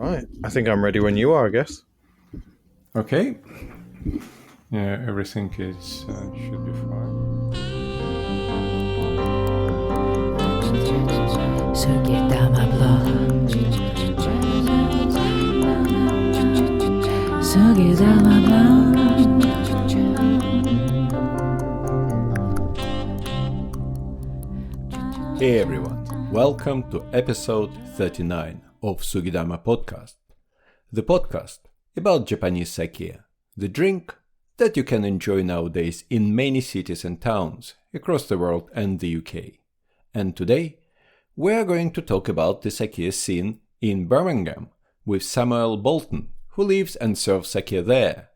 Right, I think I'm ready when you are, I guess. Okay. Yeah, everything is should be fine. Hey everyone, welcome to episode 39 of Sugidama Podcast. The podcast about Japanese sake, the drink that you can enjoy nowadays in many cities and towns across the world and the UK. And today, we are going to talk about the sake scene in Birmingham with Samuel Boulton, who lives and serves sake there.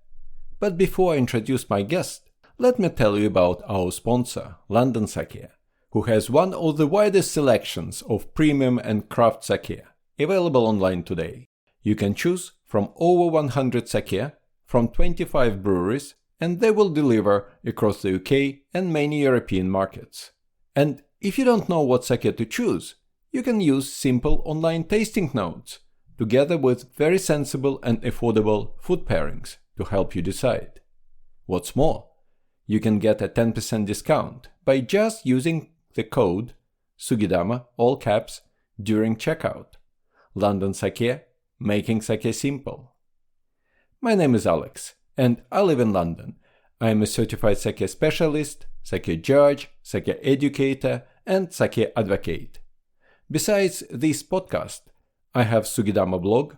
But before I introduce my guest, let me tell you about our sponsor, London Sake, who has one of the widest selections of premium and craft sake available online today. You can choose from over 100 sake from 25 breweries, and they will deliver across the UK and many European markets. And if you don't know what sake to choose, you can use simple online tasting notes, together with very sensible and affordable food pairings to help you decide. What's more, you can get a 10% discount by just using the code SUGIDAMA, all caps, during checkout. London Sake, making sake simple. My name is Alex, and I live in London. I am a certified sake specialist, sake judge, sake educator, and sake advocate. Besides this podcast, I have Sugidama blog,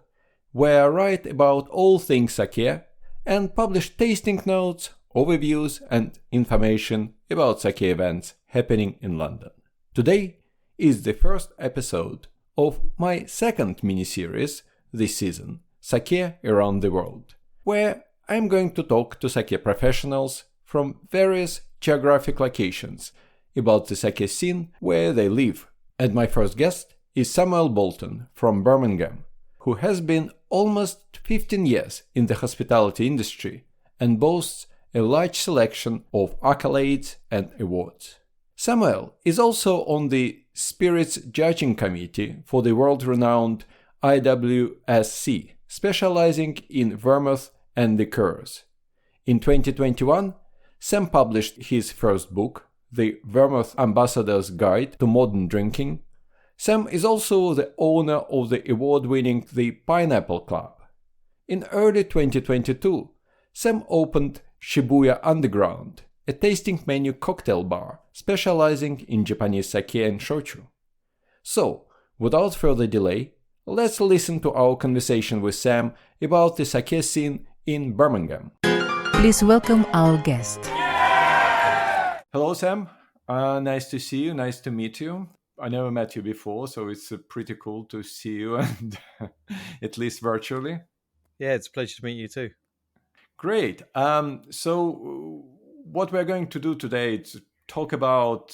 where I write about all things sake and publish tasting notes, overviews, and information about sake events happening in London. Today is the first episode of my second mini-series this season, Sake Around the World, where I'm going to talk to sake professionals from various geographic locations about the sake scene where they live. And my first guest is Samuel Boulton from Birmingham, who has been almost 15 years in the hospitality industry and boasts a large selection of accolades and awards. Samuel is also on the Spirits Judging Committee for the world-renowned IWSC, specialising in Vermouth and liqueurs. In 2021, Sam published his first book, The Vermouth Ambassadors Guide to Modern Drinking. Sam is also the owner of the award-winning The Pineapple Club. In early 2022, Sam opened Shibuya Underground, a tasting menu cocktail bar specializing in Japanese sake and shochu. So, without further delay, let's listen to our conversation with Sam about the sake scene in Birmingham. Please welcome our guest. Hello, Sam. Nice to see you. Nice to meet you. I never met you before, so it's pretty cool to see you, and at least virtually. Yeah, it's a pleasure to meet you too. Great. So what we're going to do today is talk about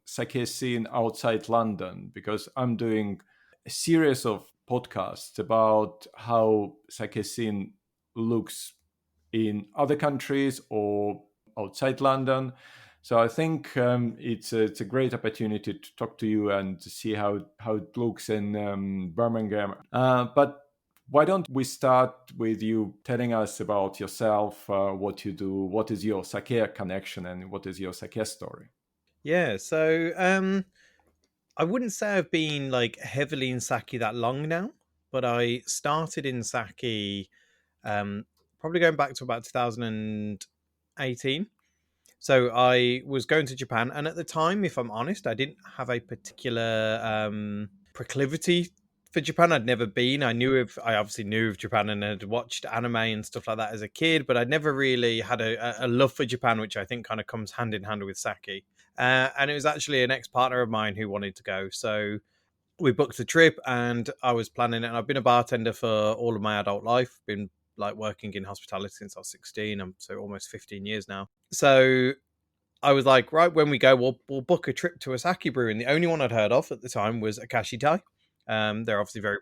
sake scene outside London, because I'm doing a series of podcasts about how sake scene looks in other countries or outside London. So I think it's a great opportunity to talk to you and to see how it looks in Birmingham. But why don't we start with you telling us about yourself, what you do, what is your sake connection, and what is your sake story? Yeah, so I wouldn't say I've been like heavily in sake that long now, but I started in sake probably going back to about 2018. So I was going to Japan, and at the time, if I'm honest, I didn't have a particular proclivity for Japan. I'd never been. I obviously knew of Japan and had watched anime and stuff like that as a kid, but I'd never really had a love for Japan, which I think kind of comes hand in hand with sake. And it was actually an ex-partner of mine who wanted to go. So we booked a trip and I was planning it. And I've been a bartender for all of my adult life, been like working in hospitality since I was 16. I'm so almost 15 years now. So I was like, right, when we go, we'll book a trip to a sake brewery. And the only one I'd heard of at the time was Akashi Tai. They're obviously very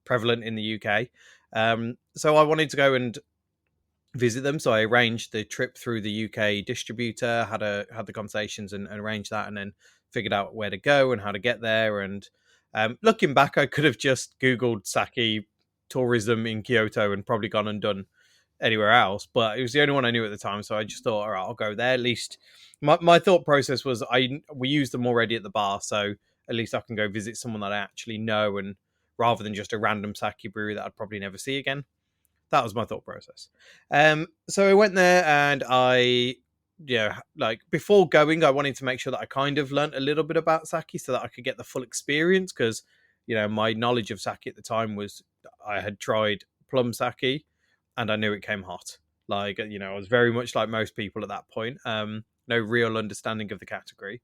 prevalent in the UK. So I wanted to go and visit them. So I arranged the trip through the UK distributor, had the conversations and arranged that, and then figured out where to go and how to get there. And looking back, I could have just Googled sake tourism in Kyoto and probably gone and done anywhere else, but it was the only one I knew at the time. So I just thought, all right, I'll go there. At least my thought process was we used them already at the bar, so at least I can go visit someone that I actually know, and rather than just a random sake brewery that I'd probably never see again. That was my thought process. So I went there, and like before going, I wanted to make sure that I kind of learnt a little bit about sake so that I could get the full experience, because my knowledge of sake at the time was I had tried plum sake and I knew it came hot. Like, I was very much like most people at that point. No real understanding of the category.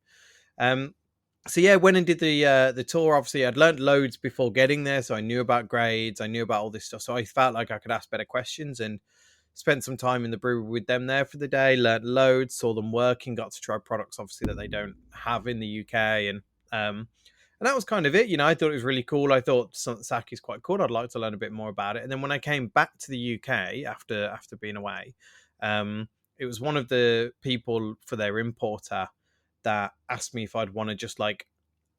So yeah, went and did the tour. Obviously, I'd learned loads before getting there, so I knew about grades, I knew about all this stuff. So I felt like I could ask better questions, and spent some time in the brewery with them there for the day. Learned loads, saw them working, got to try products obviously that they don't have in the UK, and that was kind of it. I thought it was really cool. I thought sake is quite cool. I'd like to learn a bit more about it. And then when I came back to the UK after being away, it was one of the people for their importer that asked me if I'd want to just like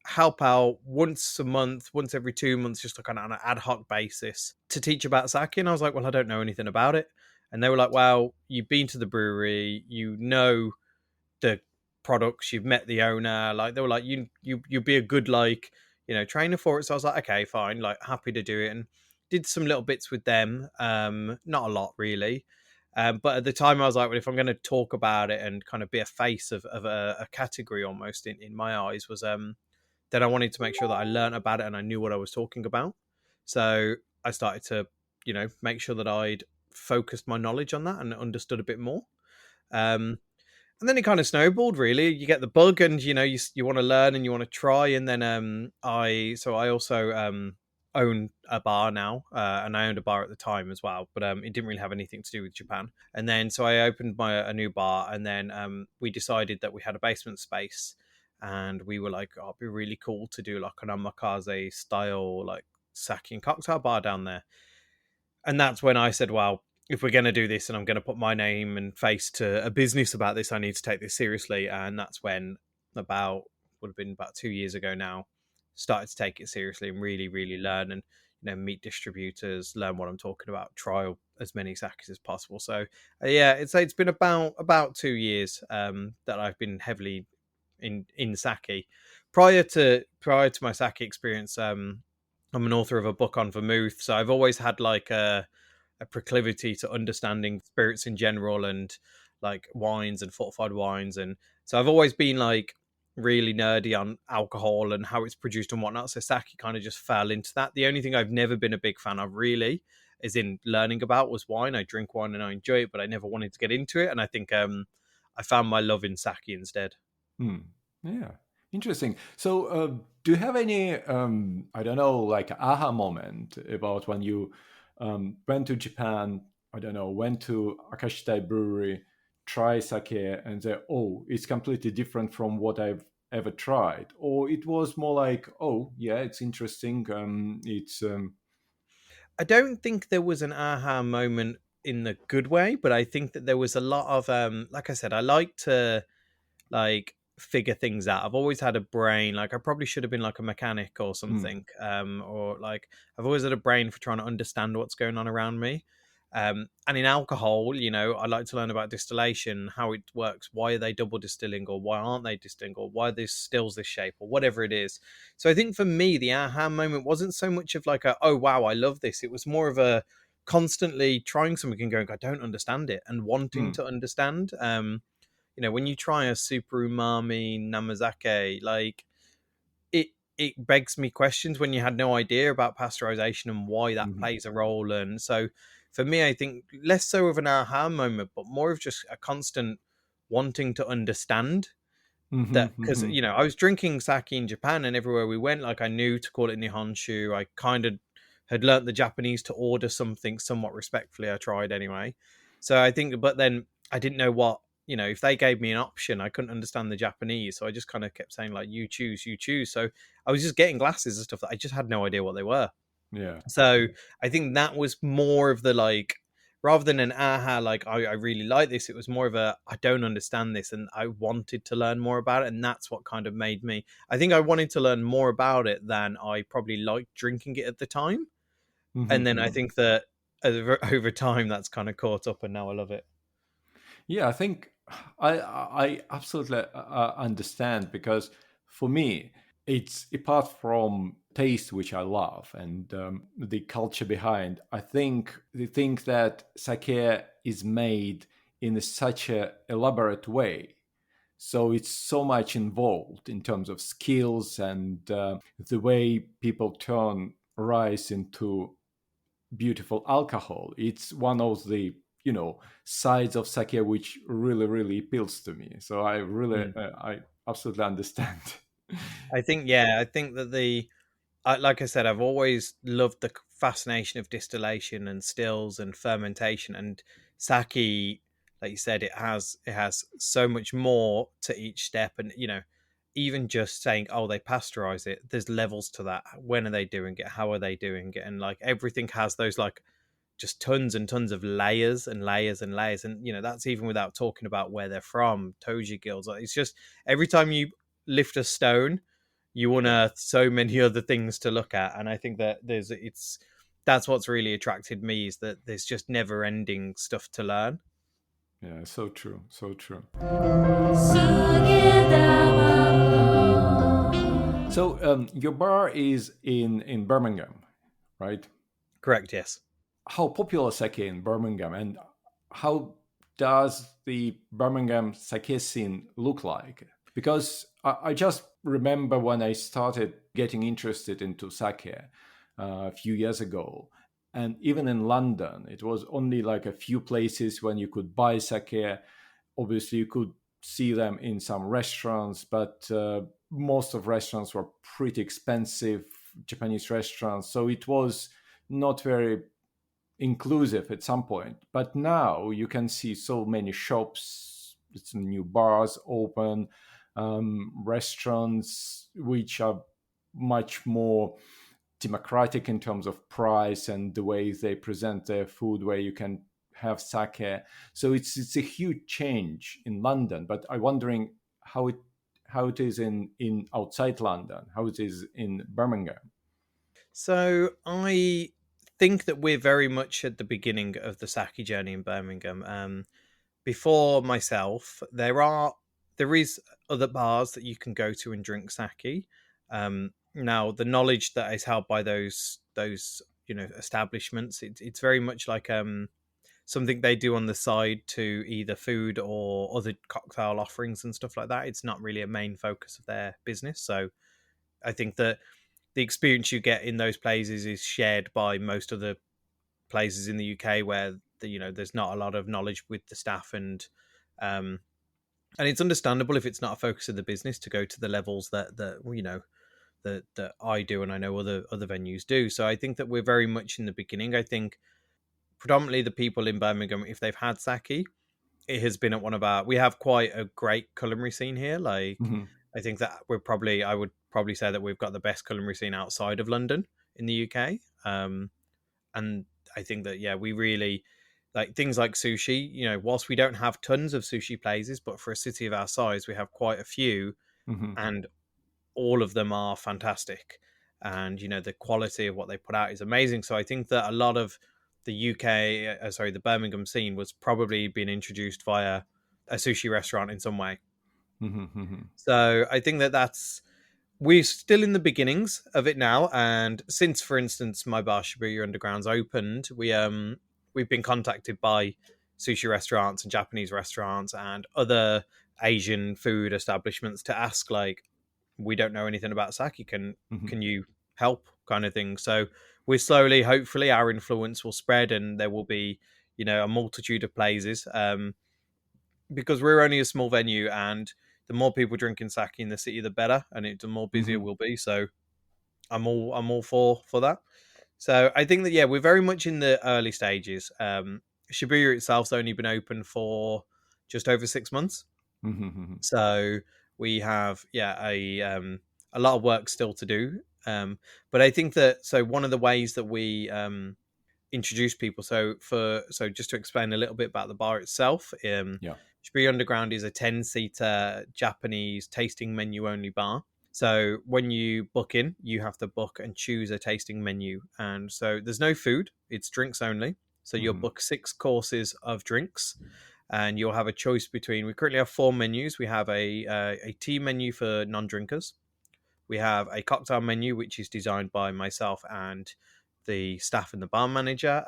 help out once a month, once every 2 months, just like on an ad hoc basis to teach about sake. And I was like, well, I don't know anything about it. And they were like, well, you've been to the brewery, you know the products, you've met the owner. Like, they were like, you'd be a good trainer for it. So I was like, okay, fine, like happy to do it, and did some little bits with them. Not a lot really. But at the time, I was like, well, if I'm going to talk about it and kind of be a face of a category almost in my eyes, was then I wanted to make sure that I learned about it and I knew what I was talking about. So I started to, make sure that I'd focused my knowledge on that and understood a bit more. And then it kind of snowballed, really. You get the bug, and you want to learn and you want to try. And then I also own a bar now, and I owned a bar at the time as well, but it didn't really have anything to do with Japan. And then so I opened a new bar, and then we decided that we had a basement space, and we were like, oh, it'd be really cool to do like an omakase style like sake and cocktail bar down there. And that's when I said, well, if we're going to do this and I'm going to put my name and face to a business about this, I need to take this seriously. And that's when would have been about 2 years ago now, started to take it seriously and really, really learn and, meet distributors, learn what I'm talking about, try as many sakes as possible. So yeah, it's been about 2 years that I've been heavily in sake. Prior to my sake experience, I'm an author of a book on vermouth, so I've always had like a proclivity to understanding spirits in general and like wines and fortified wines, and so I've always been like really nerdy on alcohol and how it's produced and whatnot. So sake kind of just fell into that. The only thing I've never been a big fan of really is in learning about was wine. I drink wine and I enjoy it, but I never wanted to get into it, and I think I found my love in sake instead. Yeah, interesting. So do you have any I don't know, like aha moment about when you went to Japan, I don't know, went to Akashitai Brewery, try sake and say, oh, it's completely different from what I've ever tried? Or it was more like, oh, yeah, it's interesting. I don't think there was an aha moment in the good way, but I think that there was a lot of, like I said, I like to like figure things out. I've always had a brain, like I probably should have been like a mechanic or something, or like I've always had a brain for trying to understand what's going on around me. And in alcohol, I like to learn about distillation, how it works, why are they double distilling, or why aren't they distilling, or why this stills this shape, or whatever it is. So I think for me, the aha moment wasn't so much of like a, oh wow, I love this. It was more of a constantly trying something and going, I don't understand it, and wanting to understand. When you try a super umami namazake, like it begs me questions when you had no idea about pasteurization and why that plays a role. And so for me, I think less so of an aha moment, but more of just a constant wanting to understand that, because I was drinking sake in Japan, and everywhere we went, like I knew to call it nihonshu. I kind of had learnt the Japanese to order something somewhat respectfully. I tried anyway. So I think, but then I didn't know what, if they gave me an option, I couldn't understand the Japanese. So I just kind of kept saying like, you choose. So I was just getting glasses and stuff that I just had no idea what they were. Yeah. So I think that was more of the like, rather than an aha, like I really like this, it was more of a, I don't understand this, and I wanted to learn more about it. And that's what kind of made me, I think I wanted to learn more about it than I probably liked drinking it at the time. And then I Mm-hmm. think that over time that's kind of caught up, and now I love it. Yeah, I think I absolutely understand, because for me, it's apart from taste, which I love, and the culture behind. I think they think that sake is made in such a elaborate way, so it's so much involved in terms of skills and the way people turn rice into beautiful alcohol. It's one of the sides of sake which really appeals to me. So Mm. I absolutely understand. I think that like I said, I've always loved the fascination of distillation and stills and fermentation, and sake. Like you said, it has so much more to each step, and even just saying, oh, they pasteurize it. There's levels to that. When are they doing it? How are they doing it? And like everything has those like just tons and tons of layers and layers and layers, and that's even without talking about where they're from. Toji guilds. Like, it's just every time you lift a stone, you Yeah, unearth so many other things to look at, and I think that that's what's really attracted me, is that there's just never ending stuff to learn. yeah, so true, so true. So your bar is in Birmingham, right? Correct, yes. How popular sake in Birmingham, and how does the Birmingham sake scene look like? Because I just remember when I started getting interested into sake a few years ago, and even in London, it was only like a few places when you could buy sake. Obviously, you could see them in some restaurants, but most of restaurants were pretty expensive Japanese restaurants, so it was not very inclusive at some point. But now you can see so many shops, some new bars open, restaurants which are much more democratic in terms of price and the way they present their food, where you can have sake. So it's a huge change in London. But I'm wondering how it is in outside London, how it is in Birmingham. So I think that we're very much at the beginning of the sake journey in Birmingham. Before myself, there is other bars that you can go to and drink sake. Now, the knowledge that is held by those establishments, it's very much like something they do on the side to either food or other cocktail offerings and stuff like that. It's not really a main focus of their business. So I think that the experience you get in those places is shared by most of the places in the UK where there's not a lot of knowledge with the staff, um and it's understandable if it's not a focus of the business to go to the levels that I do, and I know other venues do. So I think that we're very much in the beginning. I think predominantly the people in Birmingham, if they've had sake, it has been at one of our. We have quite a great culinary scene here. Like, Mhm. I think that I would probably say that we've got the best culinary scene outside of London in the UK. And I think that we really like things like sushi. Whilst we don't have tons of sushi places, but for a city of our size, we have quite a few, Mhm. and all of them are fantastic. And the quality of what they put out is amazing. So I think that a lot of the the Birmingham scene was probably being introduced via a sushi restaurant in some way. Mhm. Mhm. So I think that we're still in the beginnings of it now, and since, for instance, my bar Shibuya Underground's opened, we've been contacted by sushi restaurants and Japanese restaurants and other Asian food establishments to ask, like, we don't know anything about sake, Mhm. can you help, kind of thing. So we're slowly, hopefully, our influence will spread, and there will be a multitude of places. Because we're only a small venue, and the more people drinking sake in the city, the better, and the more busier Mhm. we'll be. So I'm all for that. So I think that we're very much in the early stages. Shibuya itself's only been open for just over 6 months, Mhm. Mhm. so we have a lot of work still to do. But I think that one of the ways that we introduce people. So just to explain a little bit about the bar itself, Yeah. Shibuya Underground is a 10-seater Japanese tasting menu only bar. So when you book in, you have to book and choose a tasting menu. And so there's no food, it's drinks only. So you'll Mm-hmm. book 6 courses of drinks, and you'll have a choice between. We currently have 4 menus. We have a tea menu for non-drinkers. We have a cocktail menu, which is designed by myself and the staff and the bar manager.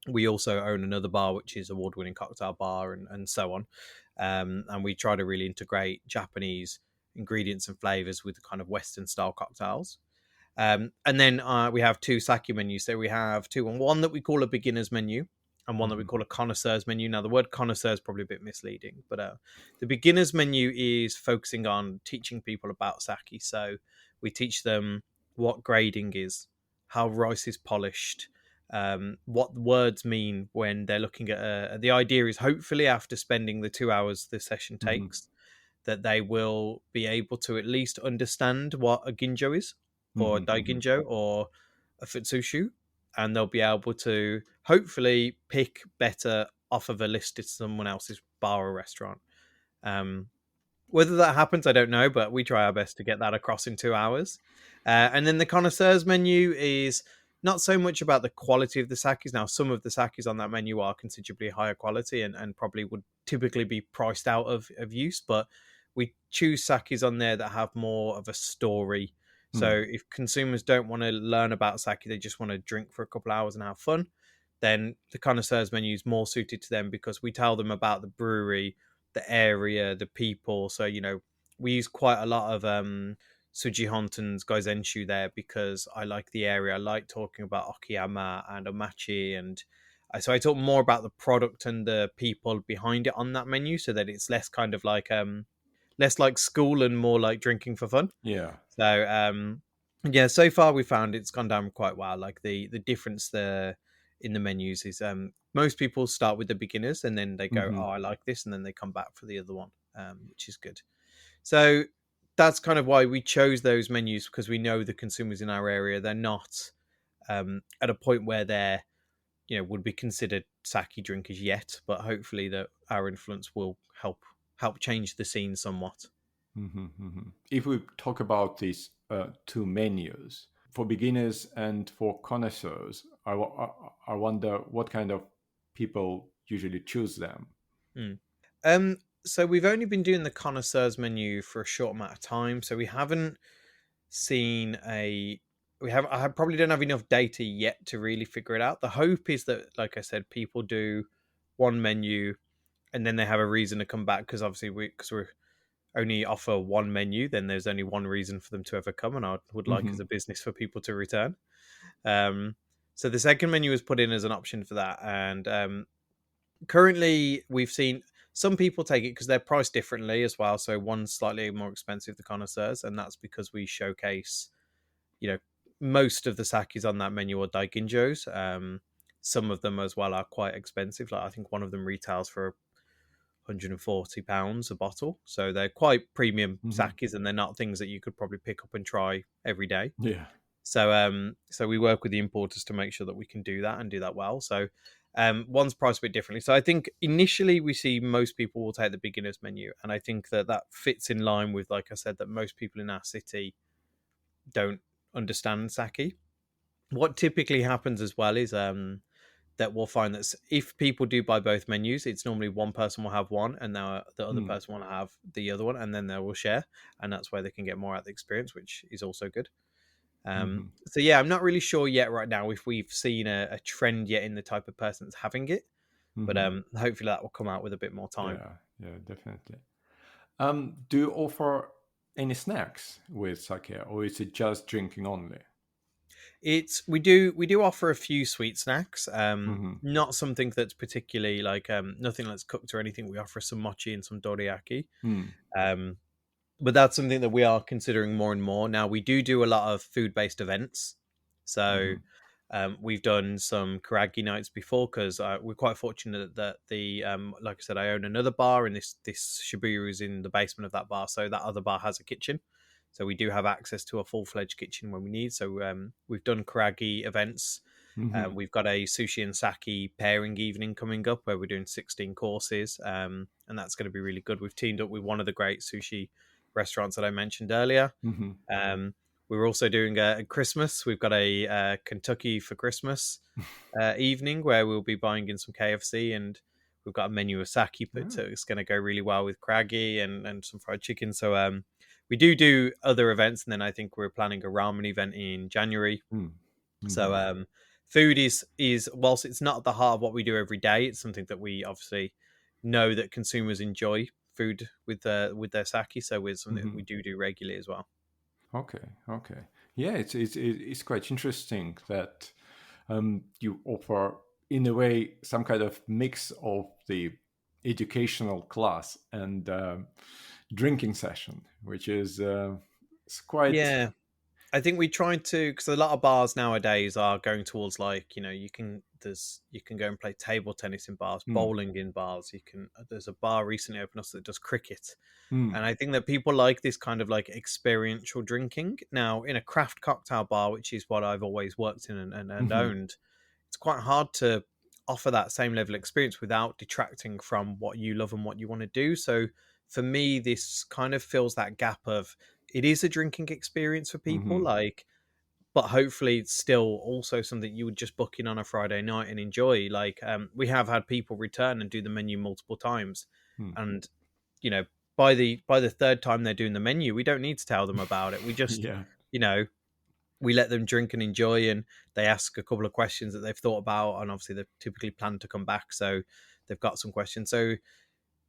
We also own another bar, which is award-winning cocktail bar, and so on. And we try to really integrate Japanese ingredients and flavors with the kind of Western style cocktails. And then we have 2 sake menus. So we have one that we call a beginner's menu and one that we Mm-hmm. call a connoisseur's menu. Now, the word connoisseur is probably a bit misleading, but the beginner's menu is focusing on teaching people about sake. So we teach them what grading is, how rice is polished, what words mean when they're looking at the idea is hopefully after spending the 2 hours the session Mm-hmm. takes, that they will be able to at least understand what a ginjo is, or a Mm-hmm. daiginjo, or a futsushu, and they'll be able to hopefully pick better off of a list at someone else's bar or restaurant. Um, Whether that happens, I don't know, but we try our best to get that across in 2 hours. And then the connoisseurs menu is not so much about the quality of the sakis. Now, some of the sakis on that menu are considerably higher quality and probably would typically be priced out of use, but we choose sakis on there that have more of a story. So Mm. if consumers don't want to learn about sake, they just want to drink for a couple hours and have fun, then the connoisseurs menu is more suited to them because we tell them about the brewery, the area, the people. So, we use quite a lot of Suji Honton's Goizenshu there because I like the area. I like talking about Okayama and Omachi. And so I talk more about the product and the people behind it on that menu so that it's less kind of like less like school and more like drinking for fun. Yeah. So yeah, so far we found it's gone down quite well. Like the difference there in the menus is most people start with the beginners and then they go, Mm-hmm. oh, I like this, and then they come back for the other one, which is good. So that's kind of why we chose those menus, because we know the consumers in our area, they're not at a point where they're would be considered sake drinkers yet, but hopefully that our influence will help change the scene somewhat. Mm-hmm. Mm-hmm. If we talk about these 2 menus for beginners and for connoisseurs, I wonder what kind of people usually choose them. Mm. So we've only been doing the connoisseurs menu for a short amount of time, so we haven't seen a I probably don't have enough data yet to really figure it out. The hope is that, like I said, people do one menu and then they have a reason to come back, because obviously we're only offer one menu, then there's only one reason for them to ever come, and I would like Mm-hmm. as a business for people to return. Um, so the second menu was put in as an option for that, and currently we've seen some people take it because they're priced differently as well. So one's slightly more expensive, the connoisseurs, and that's because we showcase, most of the sakis on that menu are daiginjos. Some of them as well are quite expensive. Like I think one of them retails for £140 a bottle. So they're quite premium Mm-hmm. sakis, and they're not things that you could probably pick up and try every day. Yeah. So we work with the importers to make sure that we can do that and do that well. So one's priced a bit differently. So I think initially we see most people will take the beginner's menu, and I think that fits in line with, like I said, that most people in our city don't understand sake. What typically happens as well is that we'll find that if people do buy both menus, it's normally one person will have one and the other Mm. person will have the other one, and then they will share, and that's where they can get more out of the experience, which is also good. Mm-hmm. So yeah, I'm not really sure yet right now if we've seen a trend yet in the type of person that's having it, but Mm-hmm. hopefully that will come out with a bit more time. Yeah, definitely. Do you offer any snacks with sake, or is it just drinking only? We do offer a few sweet snacks. Mm-hmm. Not something that's particularly like nothing that's cooked or anything. We offer some mochi and some dorayaki. Mm. Um, but that's something that we are considering more and more. Now we do a lot of food-based events. So Mm-hmm. we've done some karagi nights before, because we're quite fortunate that the like I said, I own another bar, and this Shibuya is in the basement of that bar, so that other bar has a kitchen. So we do have access to a full-fledged kitchen when we need. So we've done karagi events. Mm-hmm. We've got a sushi and sake pairing evening coming up where we're doing 16 courses, and that's going to be really good. We've teamed up with one of the great sushi restaurants that I mentioned earlier. Mm-hmm. We're also doing a Christmas. We've got a Kentucky for Christmas evening where we'll be buying in some KFC, and we've got a menu of sake, but Oh. it's going to go really well with craggy and some fried chicken. So we do other events, and then I think we're planning a ramen event in January. So Mm-hmm. food is whilst it's not at the heart of what we do every day, it's something that we obviously know that consumers enjoy food with their sake. So it's something that Mm-hmm. we do regularly as well. Okay, okay. Yeah, it's quite interesting that you offer, in a way, some kind of mix of the educational class and drinking session, which is it's quite. Yeah, I think we tried to, because a lot of bars nowadays are going towards, like, you can go and play table tennis in bars, Mm, bowling in bars. There's a bar recently opened up that does cricket, mm, and I think that people like this kind of like experiential drinking. Now, in a craft cocktail bar, which is what I've always worked in and mm-hmm, owned, it's quite hard to offer that same level of experience without detracting from what you love and what you want to do. So for me, this kind of fills that gap of, it is a drinking experience for people, mm-hmm. like, but hopefully it's still also something you would just book in on a Friday night and enjoy. Like, we have had people return and do the menu multiple times, Mm. and you know, by the third time they're doing the menu, we don't need to tell them about it. We just, Yeah, you know, we let them drink and enjoy, and they ask a couple of questions that they've thought about, and obviously they've typically planned to come back, so they've got some questions. So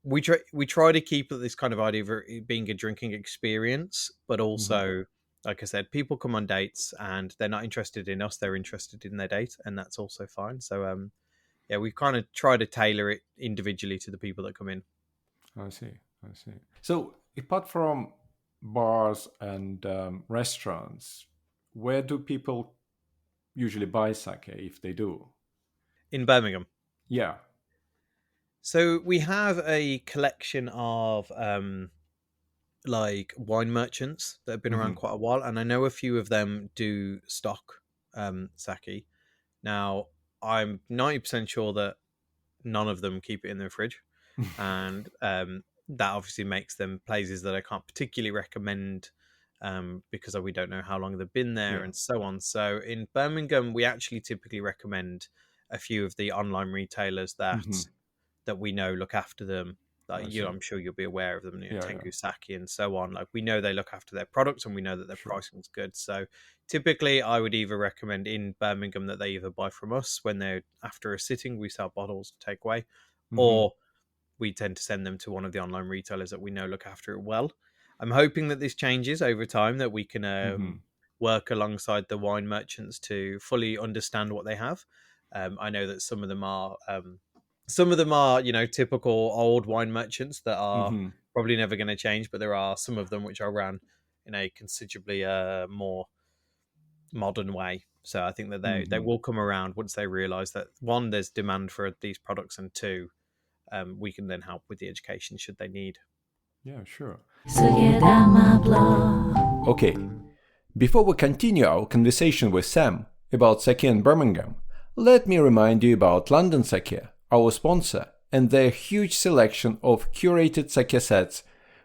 we try to keep this kind of idea of it being a drinking experience, but mm-hmm. also, like I said, people come on dates and they're not interested in us; they're interested in their date, and that's also fine. So yeah, we kind of try to tailor it individually to the people that come in. I see, I see. So, apart from bars and restaurants, where do people usually buy sake if they do? In Birmingham, Yeah. so we have a collection of like wine merchants that have been around Mm-hmm. quite a while, and I know a few of them do stock sake. Now, I'm 90% sure that none of them keep it in their fridge, and that obviously makes them places that I can't particularly recommend, because we don't know how long they've been there Yeah. and so on. So in Birmingham, we actually typically recommend a few of the online retailers Mm-hmm. that we know look after them. Like, I see. I'm sure you'll be aware of them, Yeah, yeah. Tengu Saki and so on. Like, we know they look after their products, and we know that their Sure. pricing is good. So typically, I would either recommend in Birmingham that they either buy from us when they're after a sitting, we sell bottles to take away, Mm-hmm. or we tend to send them to one of the online retailers that we know look after it well. I'm hoping that this changes over time, that we can Mm-hmm. work alongside the wine merchants to fully understand what they have. I know that some of them are, typical old wine merchants that are Mm-hmm. probably never going to change, but there are some of them which are run in a considerably more modern way. So I think that they Mm-hmm. will come around once they realize that, one, there's demand for these products, and two, we can then help with the education should they need. Yeah, sure. Sugedama blog. Okay. Before we continue our conversation with Sam about sake in Birmingham, let me remind you about London Sake, our sponsor, and their huge selection of curated sake sets,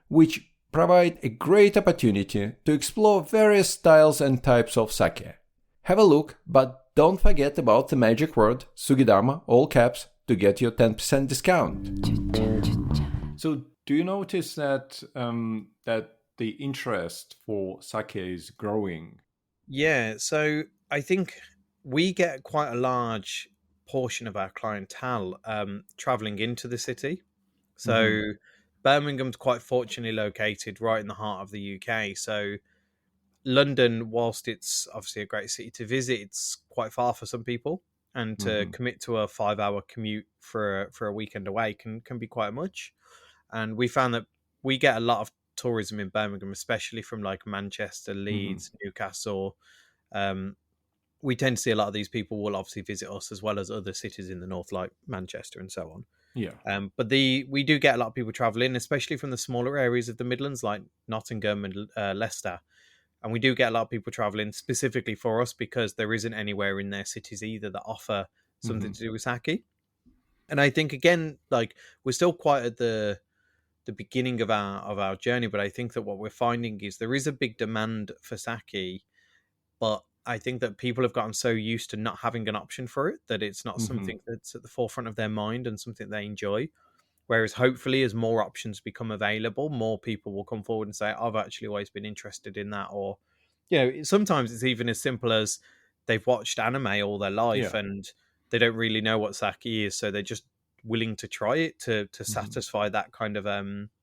which provide a great opportunity to explore various styles and types of sake. Have a look, but don't forget about the magic word Sugidama, all caps, to get your 10% discount. So, do you notice that that the interest for sake is growing? Yeah, so I think we get quite a large portion of our clientele traveling into the city. Mm-hmm. So Birmingham's quite fortunately located right in the heart of the UK. So London, whilst it's obviously a great city to visit, it's quite far for some people, and to Mm-hmm. commit to a 5 hour commute for a weekend away can be quite much. And we found that we get a lot of tourism in Birmingham, especially from like Manchester, Mm-hmm. Leeds, Newcastle. Um, we tend to see a lot of these people will obviously visit us as well as other cities in the north, like Manchester and so on. Yeah. But we do get a lot of people traveling, especially from the smaller areas of the Midlands, like Nottingham and Leicester. And we do get a lot of people traveling specifically for us, because there isn't anywhere in their cities either that offer Mm-hmm. something to do with sake. And I think, again, like, we're still quite at the the beginning of our journey. But I think that what we're finding is there is a big demand for sake, but I think that people have gotten so used to not having an option for it that it's not Mm-hmm. something that's at the forefront of their mind and something they enjoy. Whereas hopefully, as more options become available, more people will come forward and say, "I've actually always been interested in that." Or, sometimes it's even as simple as they've watched anime all their life Yeah. and they don't really know what sake is, so they're just willing to try it to Mm-hmm. satisfy that kind of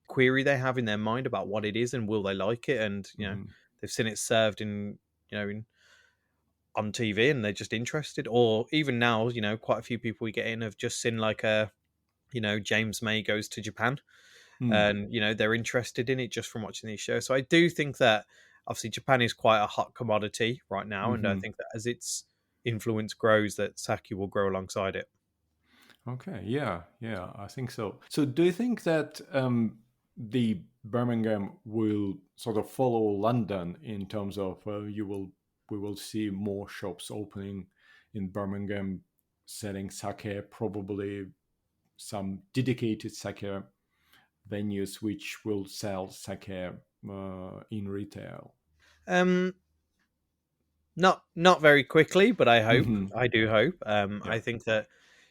query they have in their mind about what it is and will they like it. And Mm-hmm. they've seen it served on TV and they're just interested. Or even now, quite a few people we get in have just seen like James May goes to Japan, Mm. and they're interested in it just from watching these shows. So I do think that obviously Japan is quite a hot commodity right now, and I Mm-hmm. think that as its influence grows, that sake will grow alongside it. Okay, yeah, I think so. So, do you think that the Birmingham will sort of follow London in terms of we will see more shops opening in Birmingham selling sake, probably some dedicated sake venues which will sell sake in retail? um not very quickly, but Hmm. I do hope. Yeah. I think that,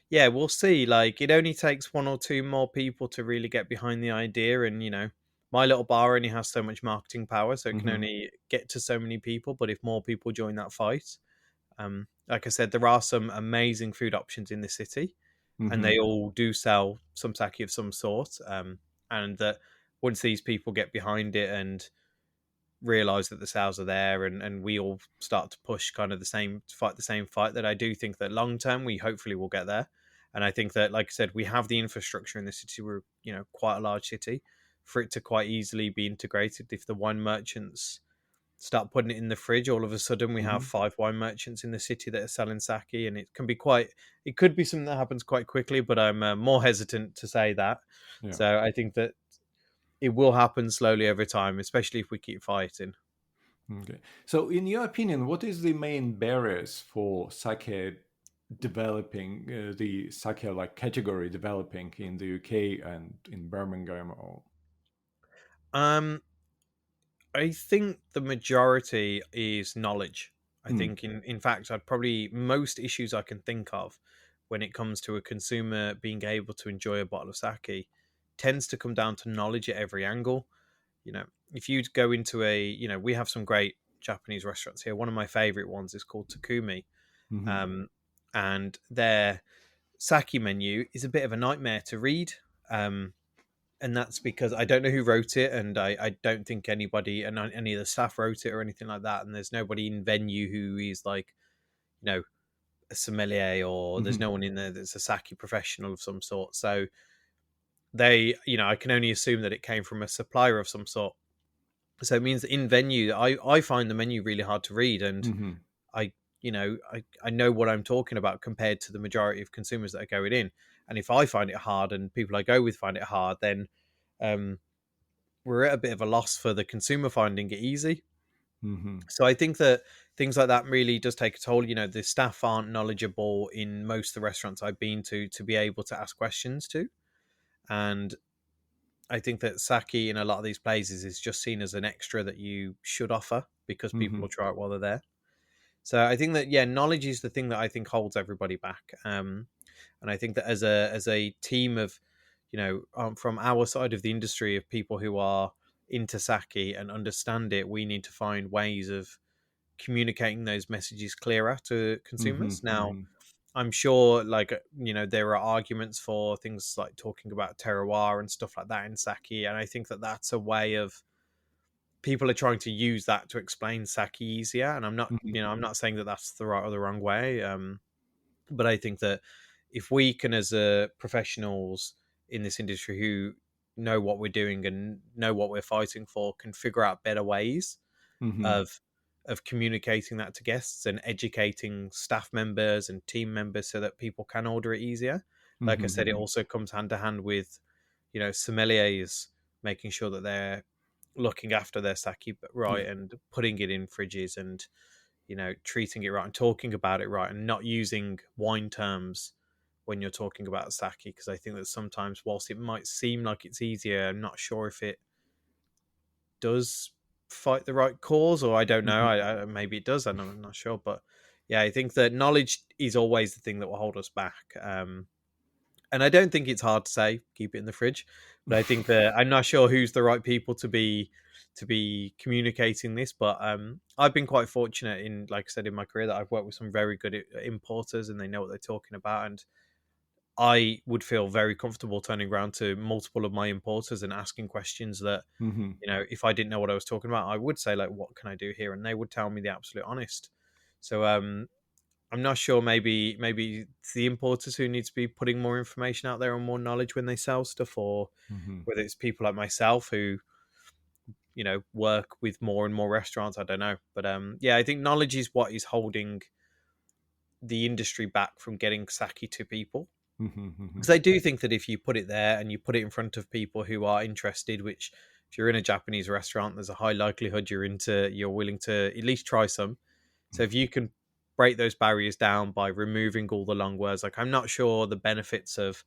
yeah, we'll see. Like, it only takes one or two more people to really get behind the idea, and my little bar only has so much marketing power, so it can Hmm. only get to so many people. But if more people join that fight, like I said, there are some amazing food options in the city, and Hmm. they all do sell some sake of some sort. And that once these people get behind it and realize that the sales are there, and we all start to push kind of the same fight, that I do think that long term we hopefully will get there. And I think that, like I said, we have the infrastructure in the city. We're quite a large city for it to quite easily be integrated. If the wine merchants start putting it in the fridge, all of a sudden we have Hmm. 5 wine merchants in the city that are selling sake, and it could be something that happens quite quickly. But I'm more hesitant to say that. Yeah. So I think that it will happen slowly over time, especially if we keep fighting. Okay. So, in your opinion, what is the main barriers for sake developing, the sake like category developing in the UK and in Birmingham? Or Um, I think the majority is knowledge. I Hmm. think, in fact, I'd probably most issues I can think of when it comes to a consumer being able to enjoy a bottle of sake tends to come down to knowledge at every angle. You know, if you go into we have some great Japanese restaurants here. One of my favorite ones is called Takumi, Hmm. um, and their sake menu is a bit of a nightmare to read. And that's because I don't know who wrote it, and I don't think anybody and any of the staff wrote it or anything like that. And there's nobody in venue who is like, a sommelier, or there's Hmm. no one in there that's a sake professional of some sort. So they, I can only assume that it came from a supplier of some sort. So it means that in venue, I find the menu really hard to read, and Hmm. I, I know what I'm talking about compared to the majority of consumers that are going in. And if I find it hard and people I go with find it hard, then um, we're at a bit of a loss for the consumer finding it easy. Hmm. So I think that things like that really does take a toll. The staff aren't knowledgeable in most of the restaurants I've been to be able to ask questions to. And I think that sake in a lot of these places is just seen as an extra that you should offer because people Hmm. will try it while they're there. So I think that, yeah, knowledge is the thing that I think holds everybody back. And I think that as a team of, from our side of the industry, of people who are into sake and understand it, we need to find ways of communicating those messages clearer to Hmm. consumers. Now, Hmm. I'm sure, like, there are arguments for things like talking about terroir and stuff like that in sake, and I think that that's a way of people are trying to use that to explain sake easier. And I'm not saying that that's the right or the wrong way. But I think that if we can, as professionals in this industry who know what we're doing and know what we're fighting for, can figure out better ways Hmm. of communicating that to guests and educating staff members and team members so that people can order it easier. Like I said, it Hmm. also comes hand to hand with, sommeliers making sure that they're looking after their sake Yeah. right and putting it in fridges and, treating it right and talking about it right and not using wine terms when you're talking about sake, because I think that sometimes, whilst it might seem like it's easier, I'm not sure if it does fight the right cause, or I don't know. Mhm. I maybe it does. I'm not sure, but yeah, I think that knowledge is always the thing that will hold us back. And I don't think it's hard to say keep it in the fridge, but I think that I'm not sure who's the right people to be communicating this. But I've been quite fortunate in, like I said, in my career, that I've worked with some very good importers, and they know what they're talking about. And I would feel very comfortable turning around to multiple of my importers and asking questions that, Mhm. if I didn't know what I was talking about, I would say, like, what can I do here? And they would tell me the absolute honest. So I'm not sure. Maybe it's the importers who need to be putting more information out there and more knowledge when they sell stuff, or Mhm. whether it's people like myself who work with more and more restaurants. I don't know, but yeah, I think knowledge is what is holding the industry back from getting sake to people. Mhm. Mhm. Because I do think that if you put it there and you put it in front of people who are interested, which if you're in a Japanese restaurant, there's a high likelihood you're willing to at least try some. So if you can break those barriers down by removing all the long words, like, I'm not sure the benefits of,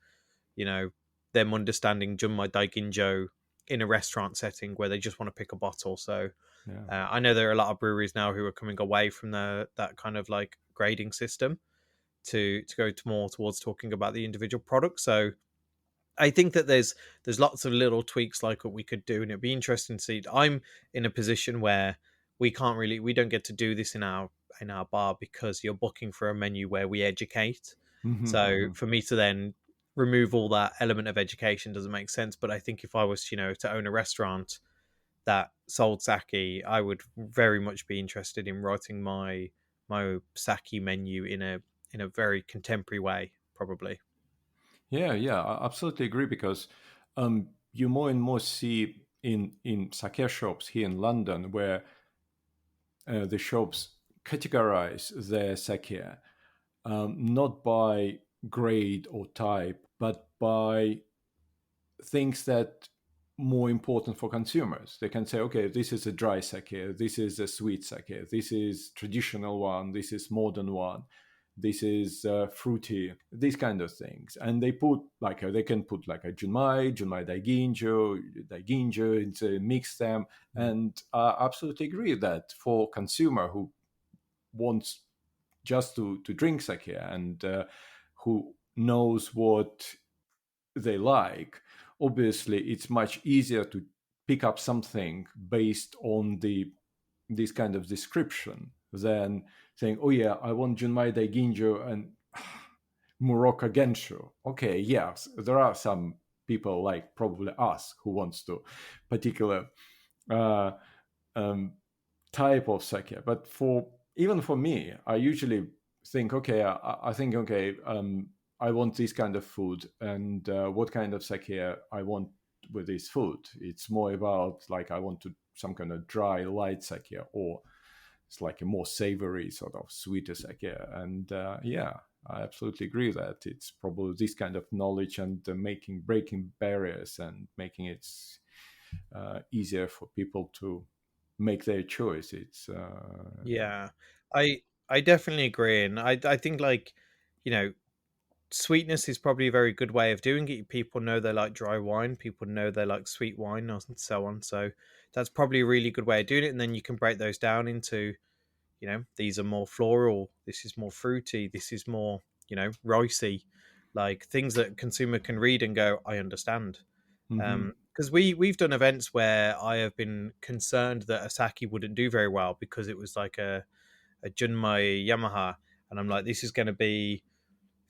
you know, them understanding Junmai Daiginjo in a restaurant setting where they just want to pick a bottle. So Yeah. I know there are a lot of breweries now who are coming away from that kind of like grading system to go to more towards talking about the individual product. So I think that there's lots of little tweaks like what we could do, and it'd be interesting to see. I'm in a position where we don't get to do this in our bar because you're booking for a menu where we educate. Mhm. So Mhm. for me to then remove all that element of education doesn't make sense. But I think if I was, to own a restaurant that sold sake, I would very much be interested in writing my sake menu in a very contemporary way, probably. Yeah, yeah, I absolutely agree because you more and more see in sake shops here in London where the shops categorize their sake not by grade or type, but by things that more important for consumers. They can say, okay, this is a dry sake, this is a sweet sake, this is traditional one, this is modern one, this is fruity, these kind of things. And they put like they can put like a junmai daiginjo, and mix them. And I absolutely agree that for consumer who wants just to drink sake and who knows what they like, obviously it's much easier to pick up something based on the this kind of description than saying, oh yeah, I want Junmai Daiginjo and Muroka Gensho. Okay, yes, there are some people like probably us who wants to particular uh, um, type of sake. But for even for me, I usually think, okay, I think, okay, I want this kind of food, and what kind of sake I want with this food. It's more about like I want to some kind of dry, light sake, or it's like a more savory sort of sweeter sake. And yeah, I absolutely agree that it's probably this kind of knowledge and making breaking barriers and making it easier for people to make their choice. It's Yeah, I I definitely agree, and I think, like, you know sweetness is probably a very good way of doing it. People know they like dry wine, people know they like sweet wine, and so on. So that's probably a really good way of doing it, and then you can break those down into, these are more floral, this is more fruity, this is more, ricey, like things that consumer can read and go, I understand. mhm, Because we've done events where I have been concerned that a sake wouldn't do very well because it was like a Junmai Yamaha, and I'm like, this is going to be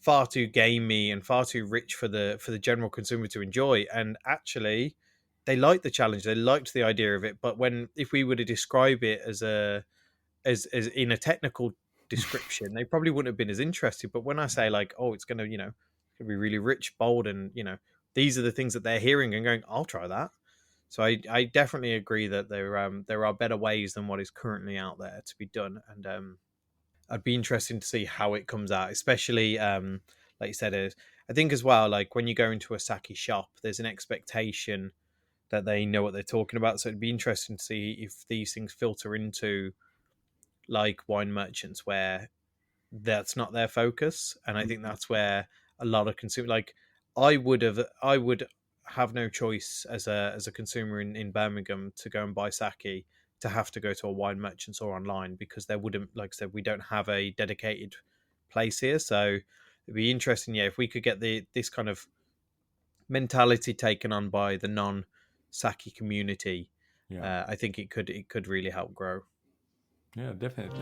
far too gamey and far too rich for the general consumer to enjoy. And actually, they liked the challenge, they liked the idea of it. But if we were to describe it as in a technical description, they probably wouldn't have been as interested. But when I say, like, oh, it's gonna be really rich, bold, and these are the things that they're hearing and going, I'll try that. So I definitely agree that there are better ways than what is currently out there to be done. And I'd be interested to see how it comes out, especially like you said, I think as well, like when you go into a sake shop, there's an expectation that they know what they're talking about. So it'd be interesting to see if these things filter into like wine merchants where that's not their focus. And I think mhm, that's where a lot of consumer like I would have no choice as a consumer in Birmingham to go and buy sake to have to go to a wine merchant or online because there wouldn't, like I said, we don't have a dedicated place here. So it'd be interesting, yeah, if we could get this kind of mentality taken on by the non sake community. Yeah. I think it could really help grow. Yeah, definitely.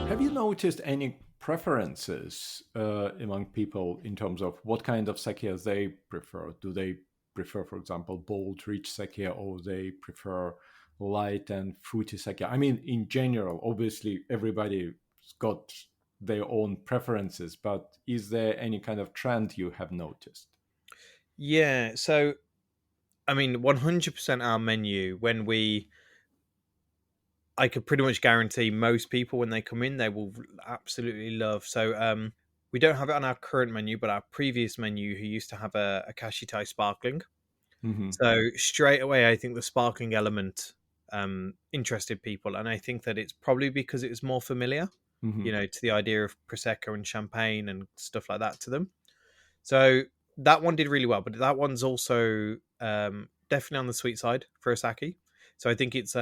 Have you noticed any preferences among people in terms of what kind of sake they prefer? Do they prefer, for example, bold, rich sake, or they prefer light and fruity sake? I mean, in general, obviously, everybody's got their own preferences, but is there any kind of trend you have noticed? Yeah, so I mean, 100% our menu I could pretty much guarantee most people when they come in, they will absolutely love. So, we don't have it on our current menu, but our previous menu, who used to have a Kashitai sparkling. Hmm. So straight away, I think the sparkling element interested people, and I think that it's probably because it was more familiar, Hmm. to the idea of prosecco and champagne and stuff like that to them. So that one did really well, but that one's also definitely on the sweet side for a sake. So I think it's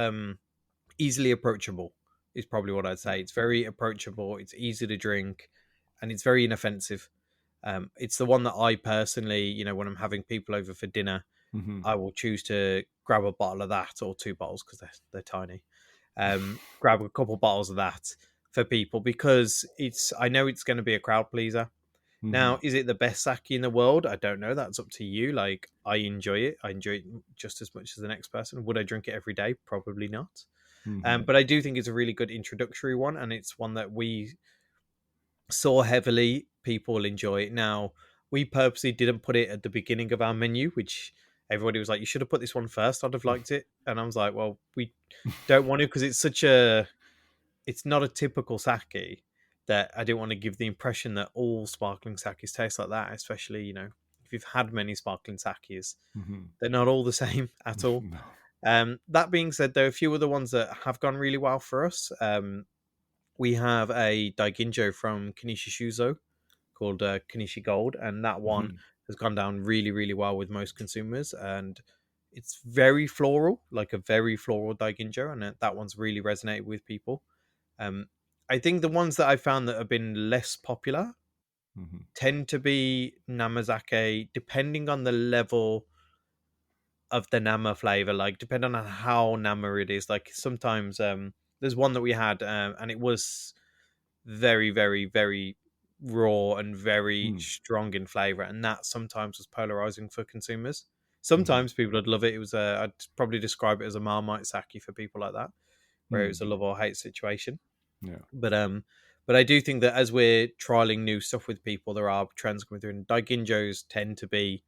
easily approachable is probably what I'd say. It's very approachable. It's easy to drink, and it's very inoffensive. It's the one that I personally, when I'm having people over for dinner, Hmm. I will choose to grab a bottle of that or two bottles because they're tiny. Grab a couple bottles of that for people because I know it's going to be a crowd pleaser. Hmm. Now, is it the best sake in the world? I don't know. That's up to you. Like, I enjoy it. I enjoy it just as much as the next person. Would I drink it every day? Probably not. Hmm. But I do think it's a really good introductory one, and it's one that we saw heavily people enjoy it. Now, we purposely didn't put it at the beginning of our menu, which everybody was like, "You should have put this one first. I'd have liked it." And I was like, "Well, we don't want to because it's not a typical sake that I didn't want to give the impression that all sparkling sakes taste like that, especially, if you've had many sparkling sakes, Hmm. they're not all the same at all. No. That being said, there are a few other ones that have gone really well for us. We have a Daiginjo from Kanishi Shuzo called Kanishi Gold, and that one Mhm. has gone down really, really well with most consumers. And it's very floral, like a very floral Daiginjo, and that one's really resonated with people. Um, I think the ones that I found that have been less popular Mhm. tend to be Namazake, depending on the level of the Nama flavor, like depending on how Nama it is. Like sometimes there's one that we had and it was very, very, very raw and very Mm. strong in flavor, and that sometimes was polarizing for consumers. Mhm. Sometimes people would love it. It was I'd probably describe it as a Marmite sake for people like that, where it was Mm. a love or hate situation. Yeah. But I do think that as we're trialing new stuff with people, there are trends coming through, and Daiginjos tend to be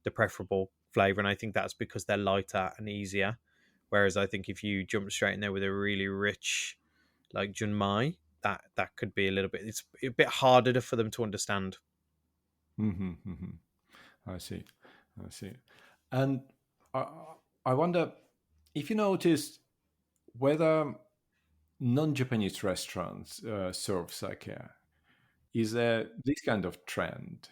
the preferable flavor, and I think that's because they're lighter and easier. Whereas I think if you jump straight in there with a really rich, like Junmai, that could be it's a bit harder for them to understand. Mhm. Mhm. I see. I see. And I, I wonder if you noticed whether non-Japanese restaurants serve sake. Is there this kind of trend?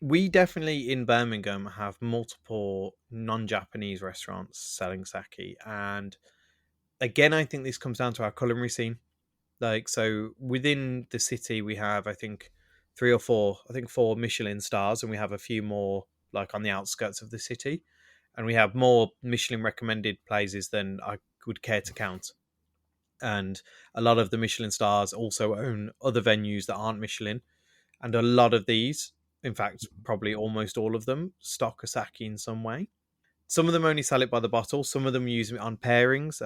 We definitely in Birmingham have multiple non-Japanese restaurants selling sake, and again, I think this comes down to our culinary scene. Like, so within the city, we have, I think, three or four, I think four Michelin stars, and we have a few more like on the outskirts of the city. And we have more Michelin recommended places than I would care to count. And a lot of the Michelin stars also own other venues that aren't Michelin. And a lot of these, in fact, probably almost all of them, stock a sake in some way. Some of them only sell it by the bottle. Some of them use it on pairings.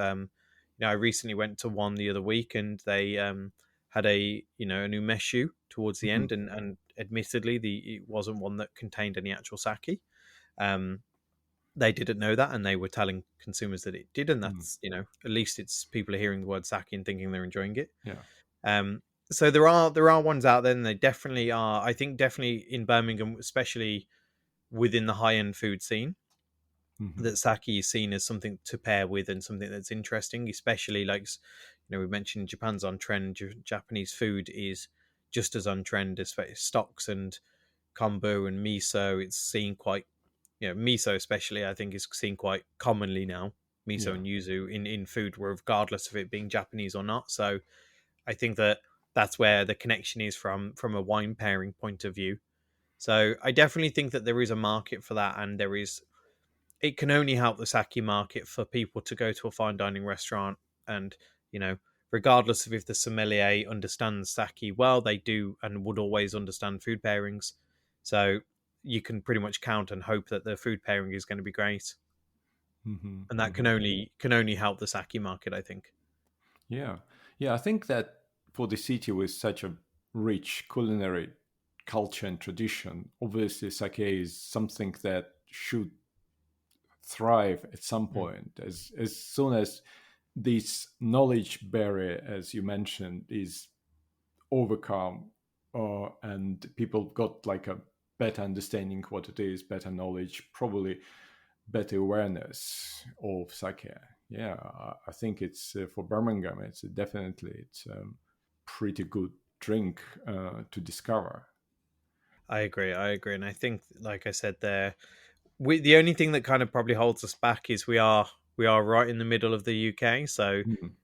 I recently went to one the other week, and they had a new meshu towards the Mhm. end, and admittedly, it wasn't one that contained any actual sake. Um, they didn't know that, and they were telling consumers that it did, and Mm. that's at least it's people are hearing the word sake and thinking they're enjoying it. Yeah. Um, so there are ones out there, and they definitely are. I think definitely in Birmingham, especially within the high end food scene, Mhm. that sake is seen as something to pair with and something that's interesting, especially like we mentioned Japan's on trend. Japanese food is just as on trend as stocks and kombu and miso. It's seen quite, miso especially, I think, is seen quite commonly now. Miso Yeah. and yuzu in food, regardless of it being Japanese or not. So I think that's where the connection is from a wine pairing point of view. So I definitely think that there is a market for that, and it can only help the sake market for people to go to a fine dining restaurant and, regardless of if the sommelier understands sake well, they do and would always understand food pairings. So you can pretty much count and hope that the food pairing is going to be great. Hmm. And that Hmm. can only help the sake market, I think. Yeah. Yeah. I think that for the city with such a rich culinary culture and tradition, obviously sake is something that should thrive at some Mm. point. As soon as this knowledge barrier, as you mentioned, is overcome, and people got like a better understanding what it is, better knowledge, probably better awareness of sake. Yeah, I think it's for Birmingham. It's definitely it's pretty good drink to discover. I agree. And I think, like I said there, the only thing that kind of probably holds us back is we are right in the middle of the UK. So Mm.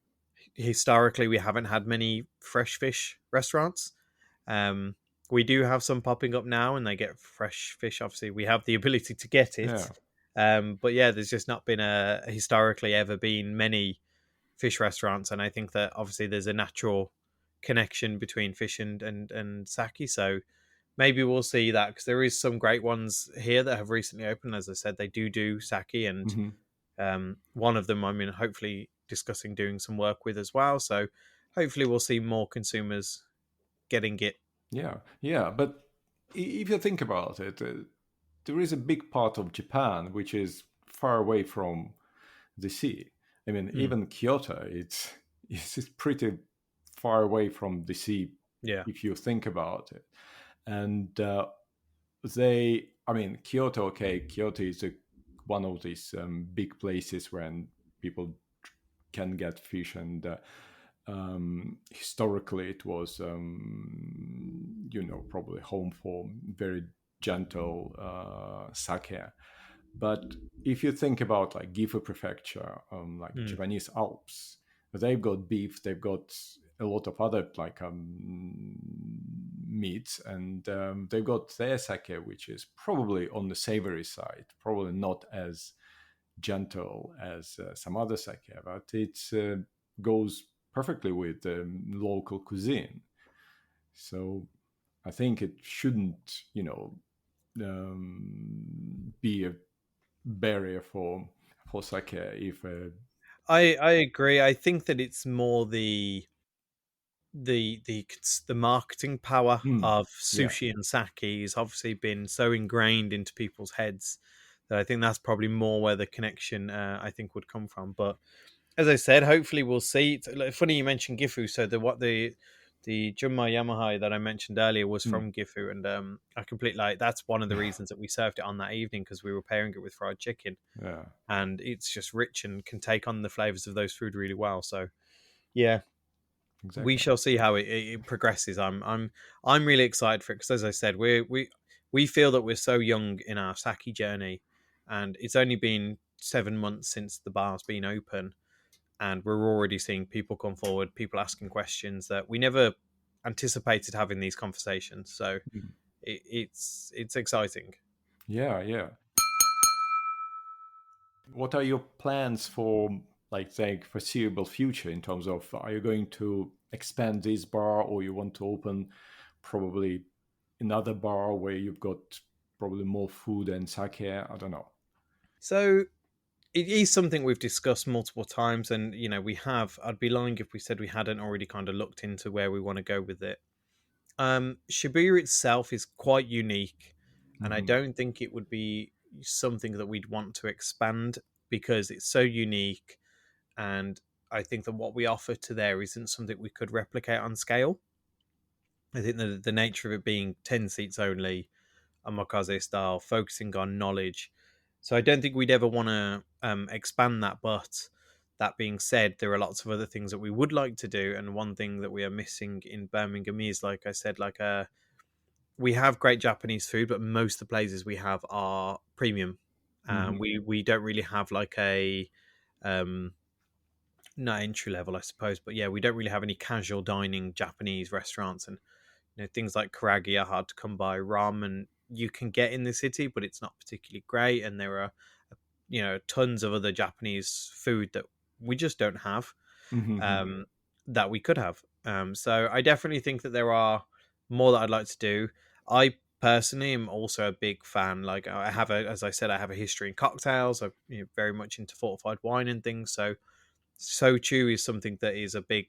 historically, we haven't had many fresh fish restaurants. Um, we do have some popping up now, and they get fresh fish. Obviously, we have the ability to get it. Yeah. But yeah, there's just not been historically ever been many fish restaurants, and I think that obviously there's a natural connection between fish and sake. So maybe we'll see that, because there is some great ones here that have recently opened. As I said, they do sake, and Hmm. one of them, hopefully discussing doing some work with as well. So hopefully we'll see more consumers getting it. Yeah. Yeah. But if you think about it, there is a big part of Japan which is far away from the sea. I mean, Mm, even Kyoto, it's pretty far away from the sea yeah. if you think about it. And I mean, Kyoto. Okay, Kyoto is one of these big places where people can get fish, and historically it was, probably home for very gentle sake. But if you think about like Gifu Prefecture, like Mm, Japanese Alps, they've got beef, they've got a lot of other like meats, and they've got their sake, which is probably on the savory side, probably not as gentle as some other sake, but it goes perfectly with local cuisine. So I think it shouldn't, be a barrier for sake if I agree. I think that it's more the marketing power mm, of yeah. sushi and sake has obviously been so ingrained into people's heads that I think that's probably more where the connection, I think, would come from. But as I said, hopefully we'll see. Funny you mentioned Gifu. So the Junmai Yamahai that I mentioned earlier was Mm, from Gifu, and I completely that's one of the reasons that we served it on that evening, because we were pairing it with fried chicken, yeah, and it's just rich and can take on the flavors of those food really well. So yeah, we exactly. shall see how it progresses. I'm really excited for it, because, as I said, we feel that we're so young in our sake journey, and it's only been 7 months since the bar's been open, and we're already seeing people come forward, people asking questions that we never anticipated having these conversations. So Mm. it's exciting. Yeah, yeah. What are your plans for like the foreseeable future in terms of, are you going to expand this bar, or you want to open probably another bar where you've got probably more food and sake? I don't know. So it is something we've discussed multiple times, and we have. I'd be lying if we said we hadn't already kind of looked into where we want to go with it. Shibuya itself is quite unique, and I Hmm. don't think it would be something that we'd want to expand, because it's so unique, and I think that what we offer to there isn't something we could replicate on scale. I think that the nature of it being 10 seats only, omakase style, focusing on knowledge. So I don't think we'd ever want to expand that. But That being said, there are lots of other things that we would like to do, and one thing that we are missing in Birmingham is, like I said, we have great Japanese food, but most of the places we have are premium. We don't really have like a not entry level, I suppose, but yeah, we don't really have any casual dining Japanese restaurants, and things like karagi are hard to come by. Ramen you can get in the city, but it's not particularly great, and there are tons of other Japanese food that we just don't have, that we could have. So I definitely think that there are more that I'd like to do. I personally am also a big fan. Like as I said, I have a history in cocktails. I'm very much into fortified wine and things. So shochu is something that is a big,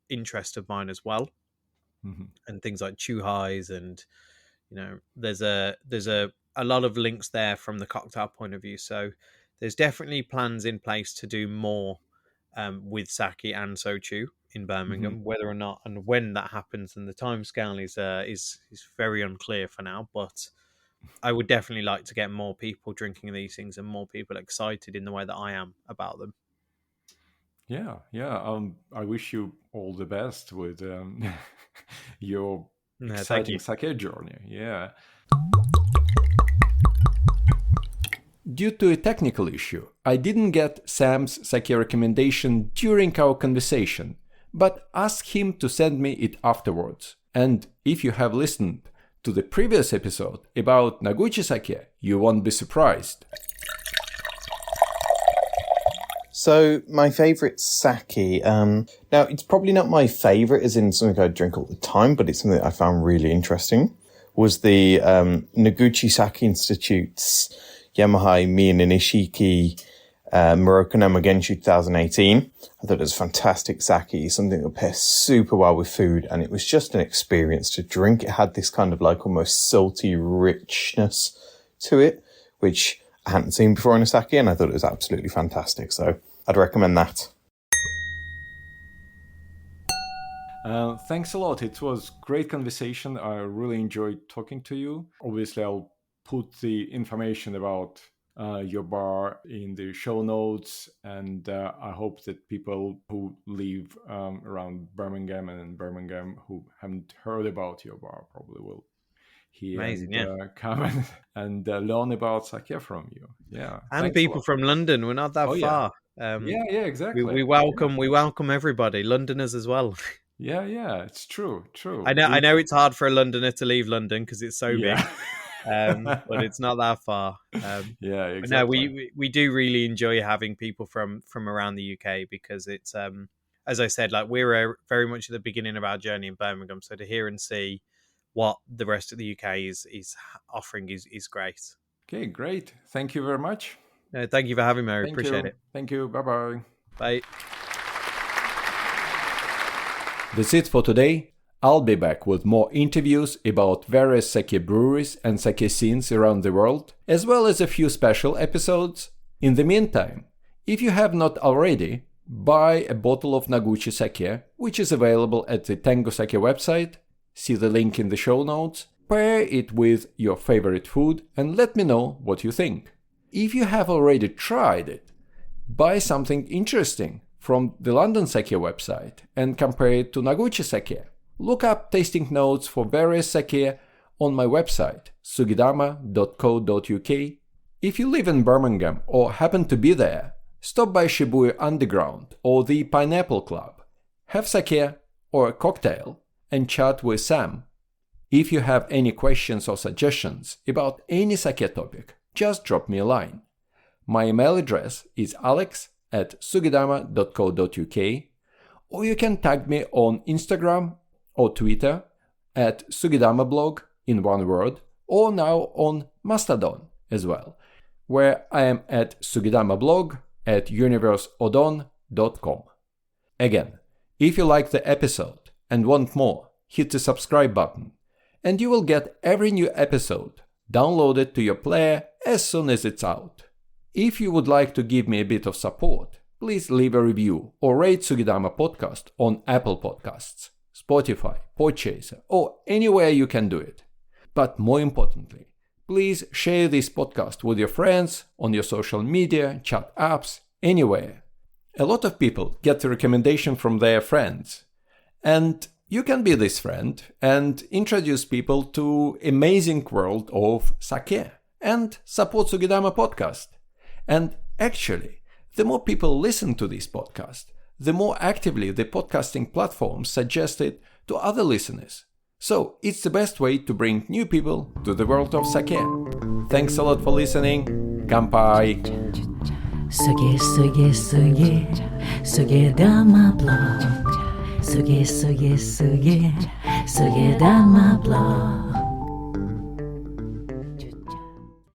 interest of mine as well. And things like chuhais, and there's a lot of links there from the cocktail point of view. So there's definitely plans in place to do more with sake and shochu in Birmingham. Whether or not and when that happens and the timescale is very unclear for now, but I would definitely like to get more people drinking these things and more people excited in the way that I am about them. Yeah. I wish you all the best with your exciting sake journey. Yeah. Due to a technical issue, I didn't get Sam's sake recommendation during our conversation, but asked him to send me it afterwards. And if you have listened to the previous episode about Naguchi sake, you won't be surprised. So my favourite sake, now it's probably not my favourite as in something I drink all the time, but it's something that I found really interesting, was the Noguchi Sake Institute's Yamahai Miya Nishiki Moroccan Amagenshu 2018. I thought it was fantastic sake, something that pairs super well with food, and it was just an experience to drink. It had this kind of like almost salty richness to it, which I hadn't seen before in a sake, and I thought it was absolutely fantastic. So I'd recommend that. Thanks a lot. It was great conversation. I really enjoyed talking to you. Obviously, I'll put the information about your bar in the show notes, and I hope that people who live around Birmingham and in Birmingham who haven't heard about your bar probably will hear. Amazing, come and learn about sake from you. Yeah, and people from London. We're not that far. Yeah, exactly. We welcome everybody, Londoners as well. Yeah, it's true. I know it's hard for a Londoner to leave London because it's so big. But it's not that far. Yeah, exactly. No, we do really enjoy having people from around the UK, because it's as I said, like we're very much at the beginning of our journey in Birmingham. So to hear and see what the rest of the UK is offering is great. Okay, great. Thank you very much. Thank you for having me. I appreciate it. Thank you. Bye-bye. Bye. That's it for today. I'll be back with more interviews about various sake breweries and sake scenes around the world, as well as a few special episodes. In the meantime, if you have not already, buy a bottle of Naguchi sake, which is available at the Tango Sake website. See the link in the show notes. Pair it with your favorite food and let me know what you think. If you have already tried it, buy something interesting from the London Sake website and compare it to Naguchi sake. Look up tasting notes for various sake on my website, sugidama.co.uk. If you live in Birmingham or happen to be there, stop by Shibuya Underground or the Pineapple Club. Have sake or a cocktail and chat with Sam. If you have any questions or suggestions about any sake topic, just drop me a line. My email address is alex@sugidama.co.uk, or you can tag me on Instagram or Twitter at sugidamablog in one word, or now on Mastodon as well, where I am at sugidamablog@universeodon.com. Again, if you like the episode and want more, hit the subscribe button, and you will get every new episode downloaded to your player as soon as it's out. If you would like to give me a bit of support, please leave a review or rate Sugidama Podcast on Apple Podcasts, Spotify, Podchaser, or anywhere you can do it. But more importantly, please share this podcast with your friends, on your social media, chat apps, anywhere. A lot of people get the recommendation from their friends. And you can be this friend and introduce people to amazing world of sake and support Sugidama podcast. And actually, the more people listen to this podcast, the more actively the podcasting platforms suggest it to other listeners. So it's the best way to bring new people to the world of sake. Thanks a lot for listening. Kanpai! Suge, suge, suge, Sugidama blog. Suge, suge, suge, Sugidama blog.